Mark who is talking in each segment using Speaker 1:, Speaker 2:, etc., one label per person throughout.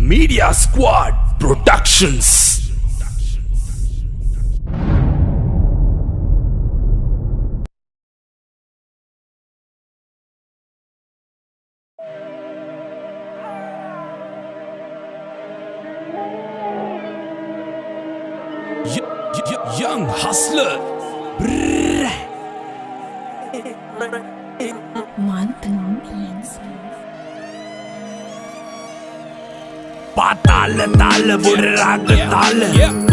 Speaker 1: Media Squad Productions. Young Hustler. පාතාල තාල බොඩ රාග තාල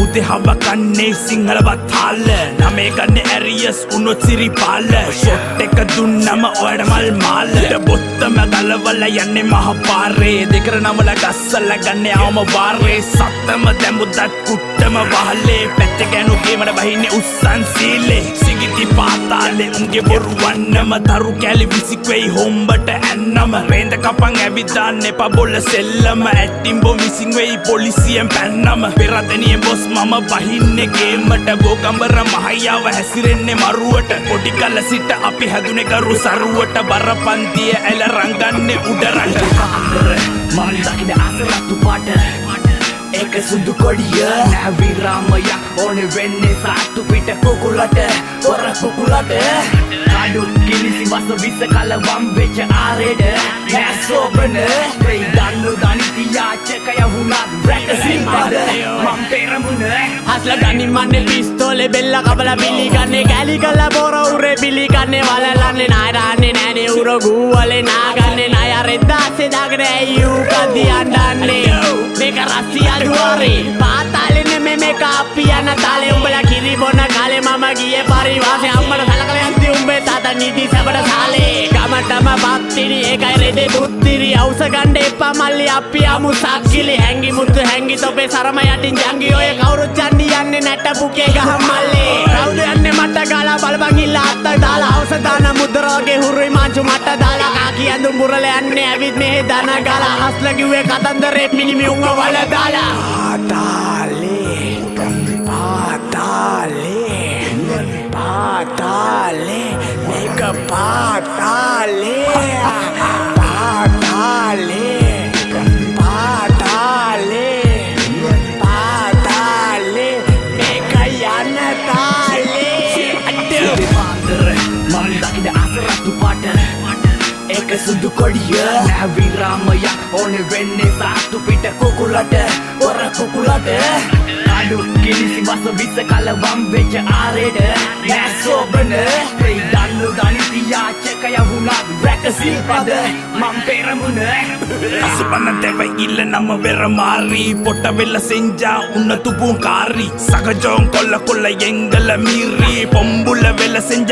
Speaker 1: උදේ හව කන්නේ සිංහලවත් තාල නමේ ගන්නේ ඇරියස් උනොත් සිරිපාල ෂොට් එක දුන්නම ඔයාට මල් මාල බොත්තම ගලවල යන්නේ මහ පාරේ දෙකර නමල ගස්සල ගන්නේ ආවම වාරේ සත්තම දැමුදත් කුට්ටම වහලේ පැත්ත ගෑනු ගේමන බහින්නේ උස්සන් සීලේ සිගිති පාතාලේ උන්ගේ බොරු වන්නම තරු කැලි විසික්වෙයි හොම්බට ඇන්නම රේන්ද කපන් ඇවිදාන්න එපා බොල්ල සෙල්ලම ඇට්ටිම්බෝ මිසින් වෙයි පොලිසියෙන් පැන්නම පෙරදැනියෙන් බොස් මම බහින්නේ ගේමට ගෝගම්බර මහයාව හැසිරෙන්නේ මරුවට පොඩි කල සිට අපි හැදුනේ කරු සරුවට බරපන්තිය ඇල රංගන්නේ උඩරට මම දකින අසරත්තු පාට ඒක සුදු කොඩිය නැවි රාමයක් ඕනේ වෙන්නේ සාතු පිට කුකුලට පොර කුකුලට කඩු කිලිසි වස විස කල වම් වෙච්ච ආරෙඩ නෑ සෝබන වෙයි දන්නු දනිතියාචක යවුණත් බ්‍රැක සිල්පද මම් පෙරමුණ හස්ල ගනි මන්නේ පිස්තෝලේ බෙල්ල කබල බිලි ගන්නේ කැලි කල බොර උරේ බිලි ගන්නේ වලලන්නේ නායරන්නේ නෑනේ උර ගූවලේ නාගන්නේ නාය රෙද්දාසේ දාගෙන ඇයු කදි අඬන්නේ මේක රස්සිය දුවරේ පාතාලේ මේ කාපියන තාලේ උඹලා කිරි බොන කාලේ මම ගියේ පරිවාසේ අම්මලා සලකලා යන්ති උඹේ තාතා නිදි සබඩ සාලේ ගමටම බක්තිරි ඒකයි රෙදේ පුත්තිරි අවුස ගන්න එපා මල්ලි අපි ආමු සක්කිලි හැංගි මුතු හැංගි තොපේ සරම යටින් ජංගි ඔය කවුරුත් යන්නේ යන්නේ නැට පුකේ ගහ මල්ලේ කවුද යන්නේ මට ගාලා බලපන් ඉල්ල අත්ත දාලා අවුස දාන මුද්‍ර වගේ හුරුයි මාංචු මට දාලා කාකි ඇඳුම් බුරල යන්නේ ඇවිත් මෙහෙ දන ගාලා හස්ල කිව්වේ කතන්දරේ මිනිමි උංග වල දාලා Patale, make a patale, patale, patale, patale, make a yanatale. Pandre, manda kida asaratu pata. ඒක සුදු කොඩිය නැවි රාමයක් ඕනේ වෙන්නේ සාතු පිට කුකුලට පොර කුකුලට කඩු කිලිසි වස විස කල වම් වෙච්ච ආරෙඩ නෑ සෝබන වෙයි දන්නු දනිතියාචක යවුණත් බ්‍රැක සිල්පද මම් පෙරමුණ අසපන දෙවයි ඉල්ල නම වෙරමාරි පොට වෙල්ල සෙන්ජා උන්න තුපුන් කාරි සගජෝන් කොල්ල කොල්ල යෙංගල මීරි පොම්බුල වෙල්ල සෙන්ජා